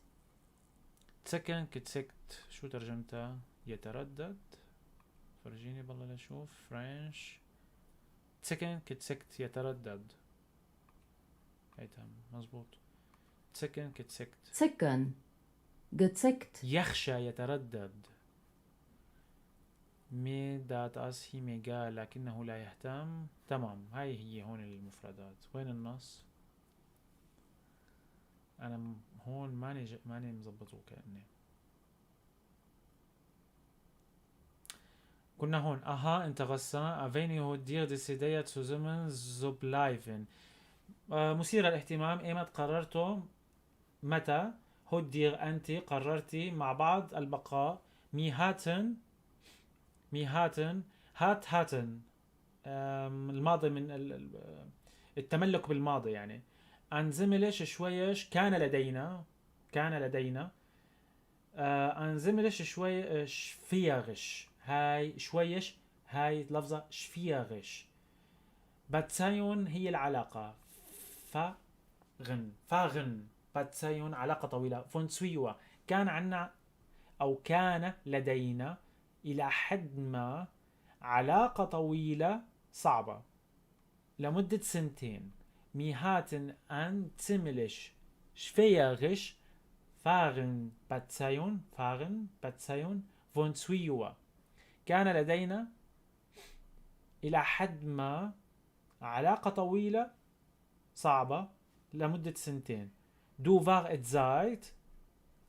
تسكن كتسكت، شو ترجمتها؟ يتردد. فرجيني بالله لشوف فرنش. تسكن كتسكت يتردد، هيدا مزبوط. تسكن كتسكت. Zicken. Gezickt. يخشى يتردد. ميدات أس هي ميقال لكنه لا يهتم. تمام، هاي هي هون المفردات. وين النص؟ أنا هون ماني مزبطه كأني. كنا هون انترessant à venir dire décider zusammen zu bleiben. مثير الاهتمام. ايمت قررتم؟ متى؟ هدير أنت قررتي مع بعض البقاء. مي هاتن، مي هاتن، هاتن. الماضي من التملك بالماضي يعني. أنزملش شويش كان لدينا، كان لدينا. أنزملش شوي شفيغش، هاي شويش، هاي لفظة شفيغش. باتسايون هي العلاقة. فاغن، فاغن. باتسايون علاقة طويلة. فونسويوا كان عنا أو كان لدينا إلى حد ما علاقة طويلة صعبة لمدة 2 سنين. ميهاتن أن تملش شفيغش فاغن باتسايون، فاغن باتسايون فونسويوا. كان لدينا إلى حد ما علاقة طويلة صعبة لمدة 2 سنين. دو فاغ اتزايت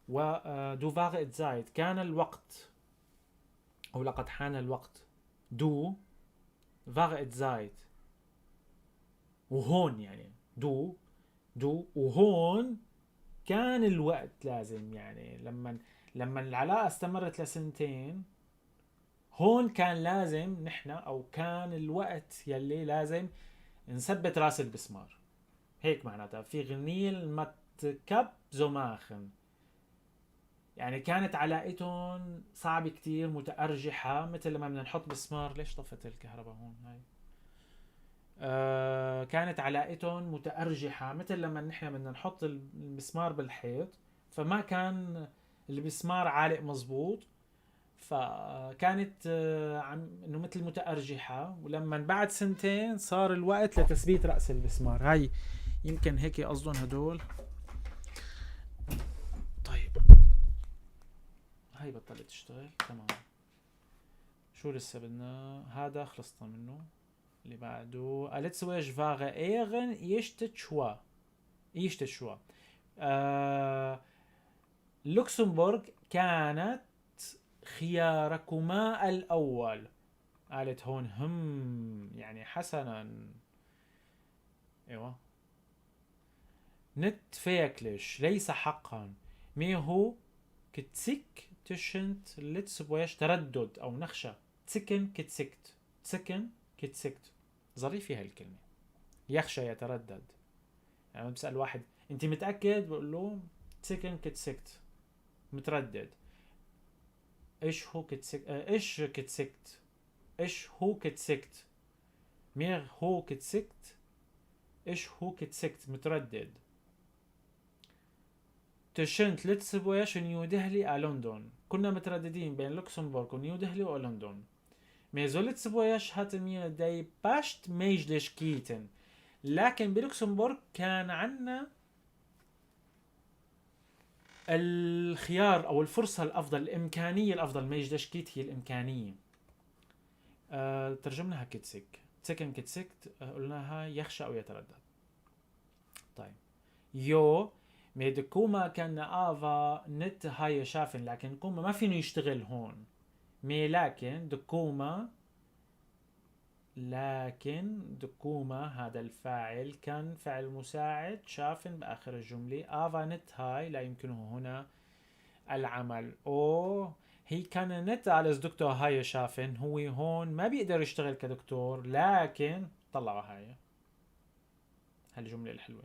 و دو فاغ اتزايت كان الوقت أو لقد حان الوقت. دو فاغ اتزايت وهون يعني دو وهون كان الوقت لازم يعني لما العلاقة استمرت ل2 سنين هون كان لازم نحن او كان الوقت يلي لازم نثبت راس البسمار. هيك معناتها في غنيل متكب زماخن، يعني كانت علاقتهم صعبة كتير متأرجحة. مثل لما بدنا نحط مسمار. ليش طفت الكهرباء هون هاي؟ كانت علاقتهم متأرجحة مثل لما نحن بدنا نحط المسمار بالحيط، فما كان المسمار عالق مزبوط، فكانت انه مثل متأرجحة. ولما بعد 2 سنين صار الوقت لتثبيت رأس المسمار. هاي يمكن هيك قصدهم هدول. طيب هاي بطلت تشتغل. تمام، شو لسه بدنا؟ هذا خلصنا منه. اللي بعده Letzte wäre Ehren يشتشوا. لوكسمبورغ كانت خياركما الأول. قالت هون يعني حسنا. ايوه. نت فيكلش ليس حقا. مي هو كتسك تشنت لتسبويش تردد او نخشى. تسكن كتسكت، تسكن كتسكت. ظريفة هالكلمة، يخشى يتردد. يعني بسأل واحد انت متأكد؟ بقول له تسكن كتسكت، متردد. ايش هو كتسكت؟ ايش كتسكت؟ ايش هو كتسكت؟ مير هو كتسكت. ايش هو كتسكت؟ متردد. تشنت لتسبويش نيو دهلي لندن. كنا مترددين بين لوكسمبورغ ونيو دهلي ولندن. ميزولت سبويش هاتمية داي باشت ميجلش كيتن. لكن بلوكسمبورغ كان عنا الخيار او الفرصة الافضل، الامكانية الافضل. ميجلش كيت هي الامكانية. ترجمناها كتسك، تسكن كتسك. قلناها يخشى او يتردد. طيب يو ميد كوما كان آفا نت هاي شافن، لكن كوما ما فينه يشتغل هون. مي لكن دكوما، لكن دكوما هذا الفاعل كان فعل مساعد شافن بآخر الجملة. آفا نت هاي لا يمكنه هنا العمل. او هي كان نت على دكتور هاي شافن، هو هون ما بيقدر يشتغل كدكتور، لكن طلعوا هاي هالجملة الحلوة.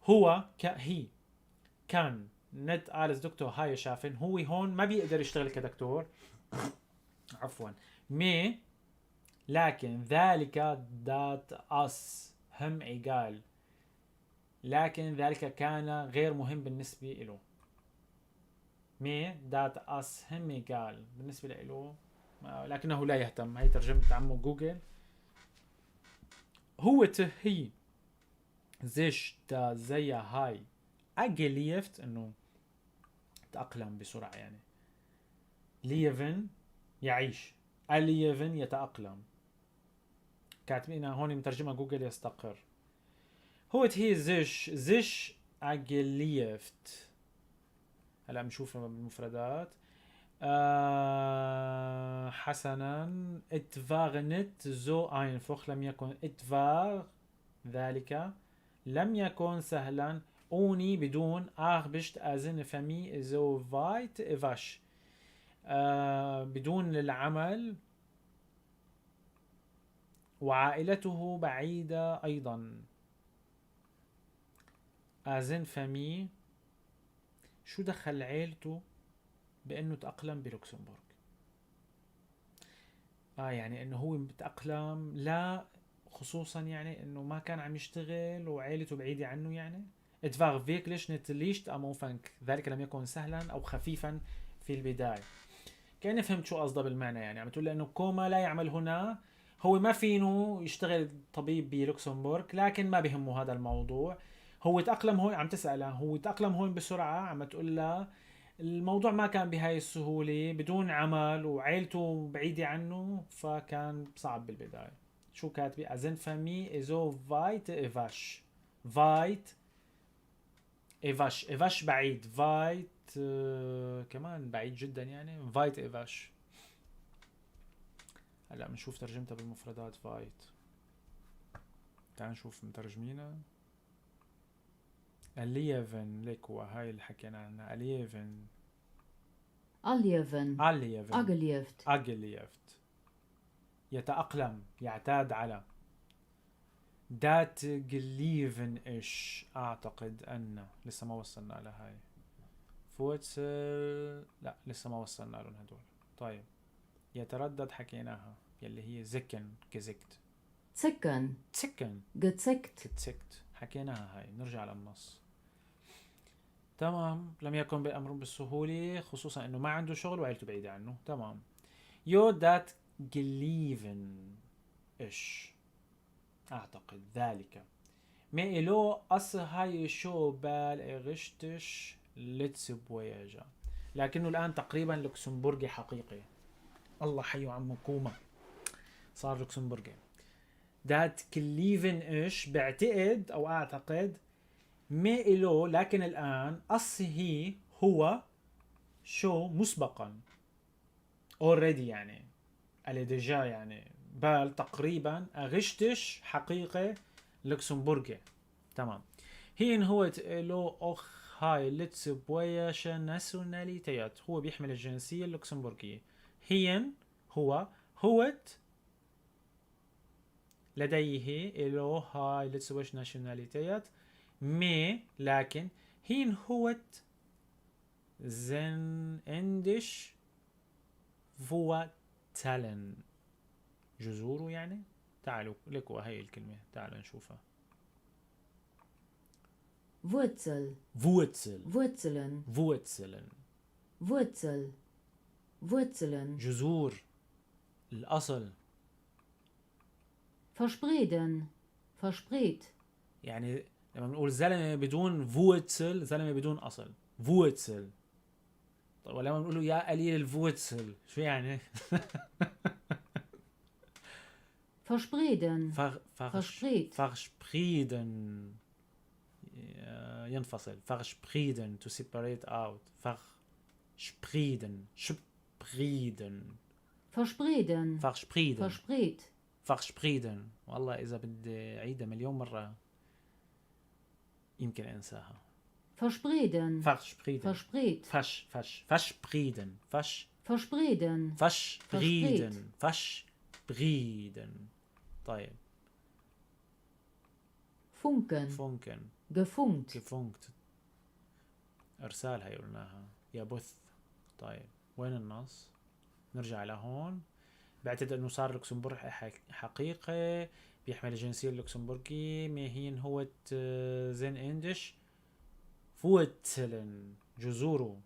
هو هي كان نت alles دكتور هاي شافن. هو هون ما بيقدر يشتغل كدكتور، عفوا، لكن ذلك دات اس هم ايجال، لكن ذلك كان غير مهم بالنسبة له. دات اس هم ايجال بالنسبة له لكنه لا يهتم. هي ترجمة عمو جوجل. هو هي زيش تا زي هاي اجليفت، انه تأقلم بسرعة يعني. ليفن يعيش، أليفن يتأقلم. كاتبينها هون مترجمة جوجل يستقر. هو هي زيش أجليفت. هلا بنشوف بالمفردات. حسنا اتفاغنت زو اينفخ، لم يكن اتفاغ ذلك لم يكن سهلا. اوني بدون بشت ازن فمي زو فايت افاش، بدون العمل، وعائلته بعيدة أيضا. أزن فمي، شو دخل عيلته بأنه تأقلم بلوكسمبورغ؟ يعني أنه هو بتأقلم، لا خصوصا يعني أنه ما كان عم يشتغل وعيلته بعيدة عنه. يعني اتفاغ فيكلش نتليشت أموفنك، ذلك لم يكن سهلا أو خفيفا في البداية. كأني فهمت شو قصده بالمعنى. يعني عم تقول لأنه كوما لا يعمل هنا، هو ما فينه يشتغل طبيب بلوكسمبورغ، لكن ما بهمه هذا الموضوع. هو تأقلم هون، عم تسأله هو تأقلم هون بسرعة، عم تقول له الموضوع ما كان بهاي السهولة، بدون عمل وعيلته بعيدة عنه، فكان صعب بالبداية. شو كاتبي؟ أزن فامي إزو فايت إيفاش. فايت إيفاش، إيفاش بعيد، فايت كمان بعيد جدا يعني. فايت إيفاش. هلا بنشوف ترجمتها بالمفردات. فايت، تعال نشوف مترجمينها. اليفن ليكوا هاي اللي حكينا عنها. اليفن Aljeven. اليفن Agelieft. اجليفت، يتأقلم، يعتاد على. دات جليفن ايش، اعتقد ان لسه ما وصلنا لهاي. فوتسل، لا لسه ما وصلنا لهم هدول. طيب يتردد حكيناها، يلي هي زكن كزكت. Zicken. تسكن Gezickt. كتسكت حكيناها. هاي نرجع للنص. تمام. لم يكن بالأمر بالسهولة، خصوصا انه ما عنده شغل وعيلته بعيدة عنه. تمام. يو دات جليفن ايش، اعتقد ذلك ما إلو أص هاي شو بال اغشتش لتس بوياجا، لكنه الآن تقريبا لوكسمبورغي حقيقي. الله حيو عمو كوما، صار لوكسمبورغي. دات كليفن ايش، بعتقد او اعتقد ما إلو، لكن الآن أص هي هو شو مسبقا already يعني ديجا يعني بال تقريبا اغشتش حقيقة لوكسمبورغي. تمام. هين هو لو اخ هاي لتس بوياشا ناسيوناليتيات، هو بيحمل الجنسية اللوكسمبورغية. هين هو هوت لديه لو هاي لتس بويش ناسيوناليتيات مي، لكن هين هوت زن اندش فوا تالن جذوره يعني. تعالوا لكوا هاي الكلمة، تعالوا نشوفها. Wurzel. Wurzel. Wurzeln. Wurzeln. Wurzel. Wurzeln. جذور، الأصل. Verspreiden. Verspreht. يعني لما نقول زلمة بدون فوتسل، زلمة بدون أصل. فوتسل. طيب ولما نقول يا قليل الفوتسل، شو يعني؟ Verspreiden. Verspreht. Verspreiden. ينفصل. Verspreiden. To separate out. Verspreiden. Spreiden. Verspreiden. Verspreiden. Verspreht. Verspreiden. والله إذا بدي أعيدها مليون مرة يمكن أنساها. Verspreiden. Verspreiden. Verspreht. Verspreiden. Verspreiden. Verspreiden. طيب. funken, فونكن gefunkt, gefunkt. ارسال هي قلناها، يبث. طيب وين النص؟ نرجع لهون. بعتقد انه صار لوكسمبورغ حقيقي، بيحمل الجنسية اللوكسمبورغية، ماهين هو زين اندش فوتسلن جذوره،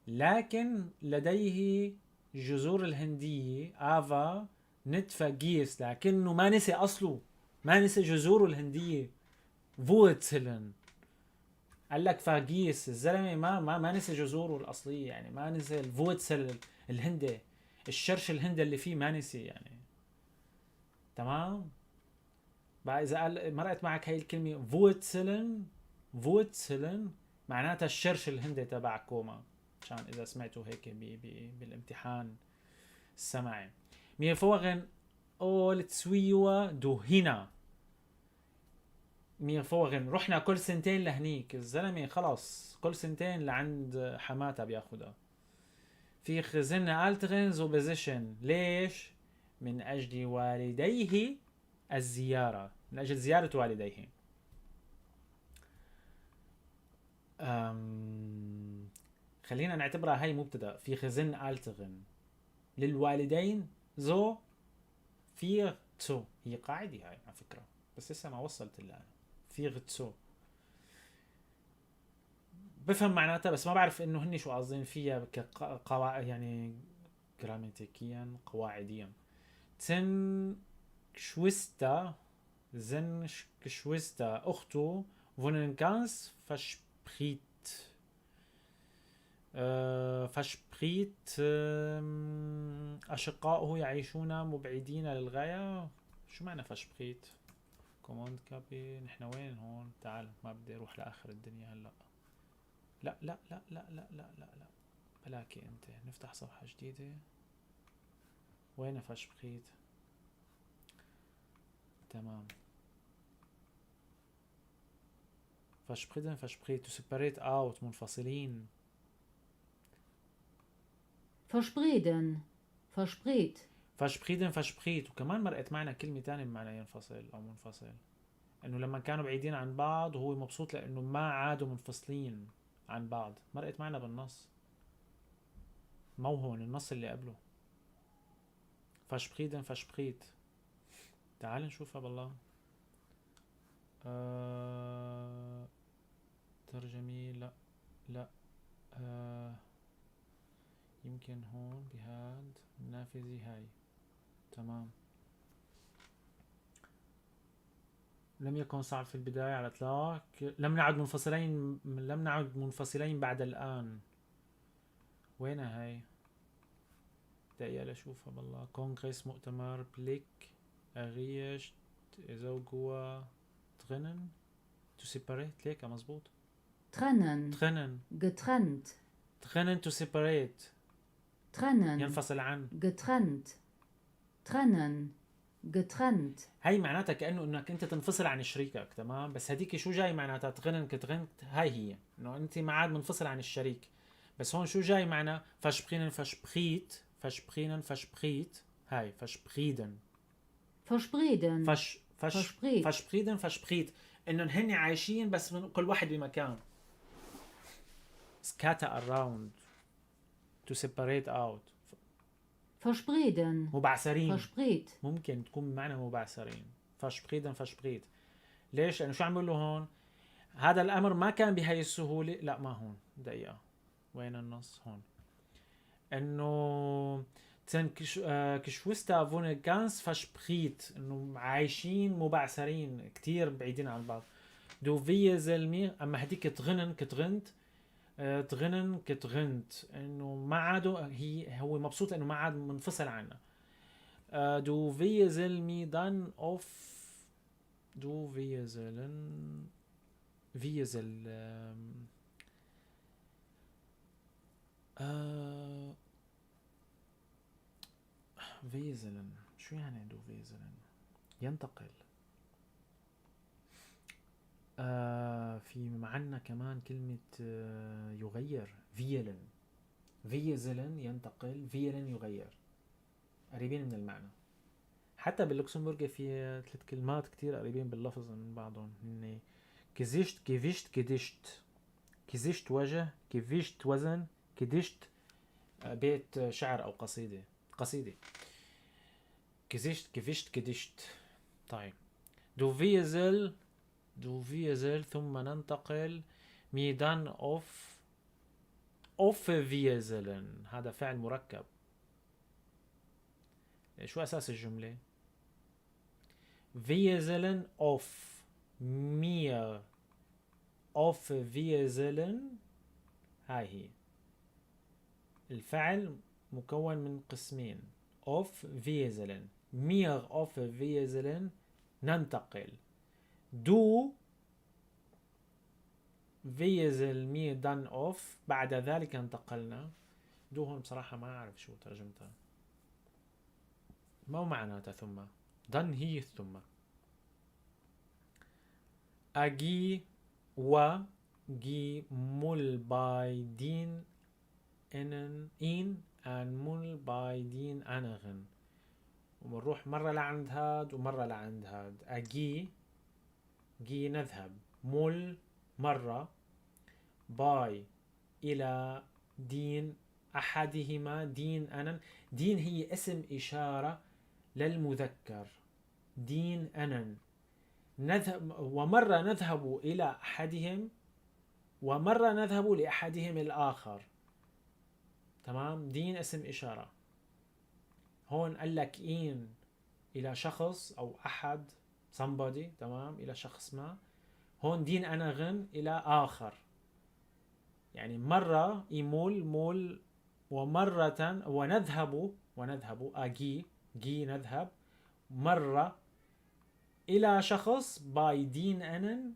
لكن لديه جذور الهندية آفا نتفا جيس، لكنه ما نسي أصله، ما نسي جذوره الهندية. فوتسلن قال لك فاجيس، الزلمة ما نسي جذوره الأصلية، يعني ما نسي الفوتسل الهندي، الشرش الهندي اللي فيه ما نسي يعني. تمام. بقى إذا قال مرقت معك هاي الكلمة فوتسلن معناتها الشرش الهندي تبع كوما، عشان إذا سمعتوا هيك بالامتحان السمعي. مير فوغن أول تسويوا دو هنا. مير فوغن رحنا كل سنتين لهنيك، الزلمة خلاص كل سنتين لعند حماتها بياخدها. في خزنة ألتغنز وبزيشن. ليش؟ من أجل والديه الزيارة، من أجل زيارة والديه. خلينا نعتبرها هاي مبتدأ. في خزن ألتغن للوالدين زو في تسو، هي قاعدة هاي على فكرة بس لسه ما وصلت لها. في تسو بفهم معناتها بس ما بعرف انه هني شو قاصدين فيها كقواعد يعني جراماتيكيا قواعديا. تن شويستا زن شويستا اخته فوننكانس فشبريت فشبريت أشقاؤه يعيشون مبعدين للغاية. شو معنى فشبريت؟ كوماند كابي. نحن وين هون؟ تعال ما بدي اروح لآخر الدنيا هلأ. لا لا لا لا لا لا لا لا بلاكي انت. نفتح صفحة جديدة. وين فشبريت؟ تمام. فشبريت to separate out منفصلين. verspreiden, verspreet, فشبريت وكمان مرقت معنا كلمة تانية بمعنى ينفصل أو منفصل، إنه لما كانوا بعيدين عن بعض وهو مبسوط لأنه ما عادوا منفصلين عن بعض. مرقت معنا بالنص، مو هون النص اللي قبله. فشبريت. تعال نشوفها بالله. ترجمي لا لا يمكن هون بهاد النافذة هاي. تمام. لم يكن صعب في البداية على الإطلاق. لم نعد منفصلين بعد الآن. وين هاي؟ دقيقة لأشوفها بالله. كونغرس مؤتمر بليك أغيش زوجوا تغنن تو سيباريت. ليك مزبوط. trennen, getrennt, تغنن تو سيباريت trennen, ينفصل عن. getrennt, trennen, getrennt, هاي معناتها كأنه انك انت تنفصل عن شريكك. تمام. بس هديك شو جاي معناتها؟ تغنن كتغنت. هاي هي انه انت ما عاد منفصل عن الشريك. بس هون شو جاي معنا؟ فشبريت. هاي فشبريدن. verspreiden, verspreet, فشبريت انه هن عايشين بس من كل واحد بمكان. scatter around to separate out. verspreiden, مبعثرين. verspreet, ممكن تكون بمعنى مبعثرين. فشبريت. ليش؟ لانه شو عم بيقولوا هون؟ هذا الامر ما كان بهاي السهوله. لا ما هون. دقيقه. وين النص؟ هون. انه تن كشوستا فونغانس فشبريت انه عايشين مبعثرين كتير بعيدين عن بعض. دو في زلمي. اما هديك تغنن كتغنت انه ما عادوا. هو مبسوط انه ما عاد منفصل عنها. دو في زلمي دان اوف دو في زلن فيزل فيزلن. شو يعني دو فيزلن؟ ينتقل. في معنا كمان كلمة يغير. فيزلن ينتقل. فيلن يغير. قريبين من المعنى. حتى باللوكسمبورغي في 3 كلمات كتير قريبين باللفظ من بعضهم، هن كزيشت، كيفيشت، كديشت. كزيشت وجه، كيفيشت وزن، كديشت بيت شعر او قصيدة. كزيشت، كيفيشت، كديشت. طيب دو فيزل ثم ننتقل ميدان اوف فيزلن، هذا فعل مركب. شو اساس الجملة؟ فيزلن اوف مير اوف فيزلن، هاي هي. الفعل مكون من قسمين، اوف فيزلن، مير اوف فيزلن، ننتقل. دو فيزل مي دان اوف، بعد ذلك انتقلنا. دو هون بصراحة ما أعرف شو ترجمتها، ما معناتها ثم. دان هي ثم. أجي و جي مول باي دين إن أن مول باي دين أنغن، وبنروح مرة لعند هاد ومرة لعند هاد. أجي جي نذهب، مول مرة، باي إلى دين أحدهما، دين أنن. دين هي اسم إشارة للمذكر، دين أنن. نذهب، ومرة نذهب إلى أحدهم ومرة نذهب لأحدهم الآخر. تمام، دين اسم إشارة. هون قال لك إن إلى شخص أو أحد، somebody، تمام، إلى شخص ما. هون دين أنغن إلى آخر، يعني مرة يمول مول، ومرة ونذهب أجي جي نذهب مرة إلى شخص باي دين أنن.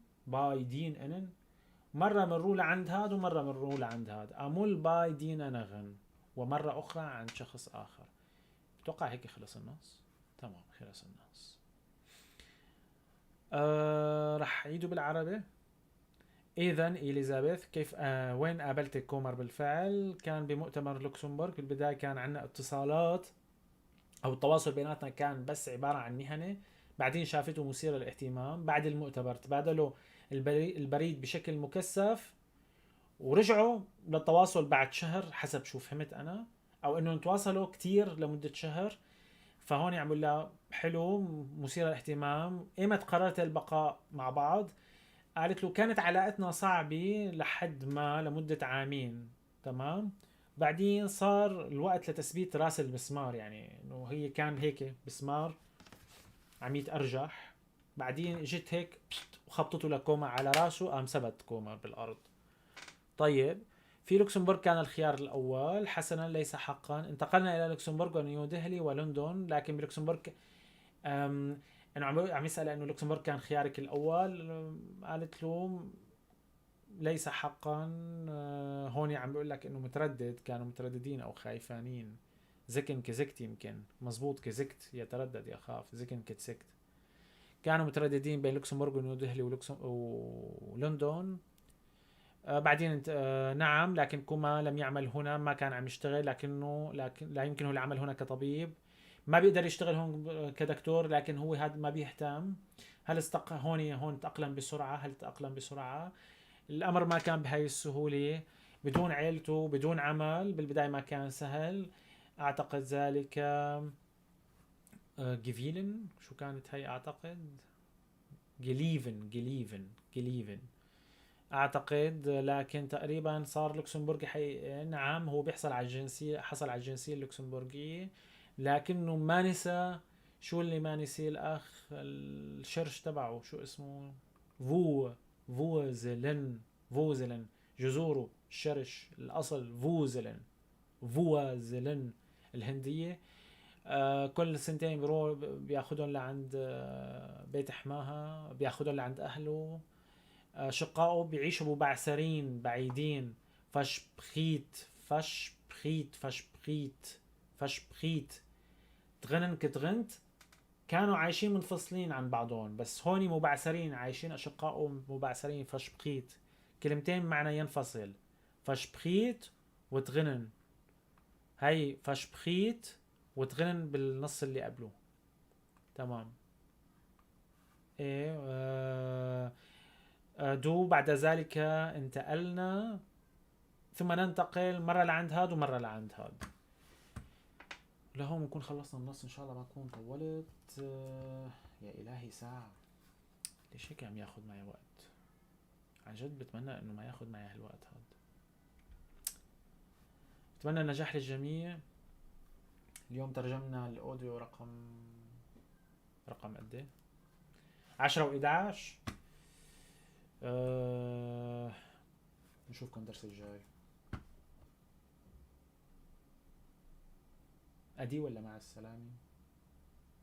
مرة منرول عند هاد ومرة منرول عند هاد. أمول باي دين أنغن، ومرة أخرى عند شخص آخر. بتوقع هيك خلص النص. تمام، خلص النص. رح عيدوا بالعربي. إذن إليزابيث كيف وين قابلت كومر بالفعل؟ كان بمؤتمر لوكسمبورغ. بالبداية كان عندنا اتصالات أو التواصل بيناتنا كان بس عبارة عن مهني. بعدين شافته مثير للاهتمام. بعد المؤتمر تبادلوا البريد بشكل مكثف، ورجعوا للتواصل بعد شهر حسب شو فهمت أنا، أو إنه نتواصلوا كتير لمدة شهر. فهون يعمل لها حلو، مثير للاهتمام. إيمت قررت البقاء مع بعض؟ قالت له كانت علاقتنا صعبة لحد ما لمدة عامين، تمام. بعدين صار الوقت لتثبيت راس المسمار، يعني انه هي كان هيك مسمار عم يتأرجح، بعدين اجت هيك وخبطته لكوما على راسه، قام ثبت كوما بالارض. طيب، في لوكسمبورغ كان الخيار الاول، حسنا ليس حقا. انتقلنا الى لوكسمبورغ ونيو دهلي ولندن، لكن بلوكسمبورغ انه عم يسأل انه لوكسمبورغ كان خيارك الاول. قالت له ليس حقا. هون عم بيقول لك انه متردد، كانوا مترددين او خايفانين. زكن كزكت، يمكن مزبوط، كزكت يتردد يخاف، زكن كتسكت. كانوا مترددين بين لوكسمبورغ ونيو دهلي ولندن. بعدين نعم، لكن كوما لم يعمل هنا، ما كان عم يشتغل، لكن لا يمكنه العمل هنا كطبيب. ما بيقدر يشتغل هون كدكتور، لكن هو هذا ما بيهتم. هل هون تأقلم بسرعة؟ هل تأقلم بسرعة؟ الأمر ما كان بهاي السهولة، بدون عيلته، بدون عمل. بالبداية ما كان سهل. أعتقد ذلك جيفيلن، شو كانت هاي؟ أعتقد جليفن أعتقد. لكن تقريبا صار لوكسمبورغي نعم، هو بيحصل على الجنسية، حصل على الجنسية اللوكسمبورغية، لكنه ما نسى. شو اللي ما نسي الأخ؟ الشرش تبعه شو اسمه؟ فوزلن جذوره الشرش، الأصل فوزلن الهندية. كل سنتين بيروح بياخدهم لعند بيت حماها، بياخدهم لعند أهله. شقائه بيعيشوا مبعثرين بعيدين. فش بخيت تغنن كتغنت. كانوا عايشين منفصلين عن بعضهم، بس هون مبعثرين، عايشين أشقائه مبعثرين. فش بخيت كلمتين معنى ينفصل، فش بخيت وتغنن. هاي فش بخيت وتغنن بالنص اللي قبله. تمام. ايه دو بعد ذلك انتقلنا ثم ننتقل مرة لعند هاد ومرة لعند هاد. لهون بنكون خلصنا النص ان شاء الله، ما اكون طولت. يا الهي ساعة، ليش هيك عم ياخد معي وقت؟ عن جد بتمنى انه ما ياخد معي هالوقت هاد. بتمنى النجاح للجميع. اليوم ترجمنا الاوديو رقم قد ايه؟ 10 و11. نشوفكم الدرس الجاي. ادي ولا مع السلامة؟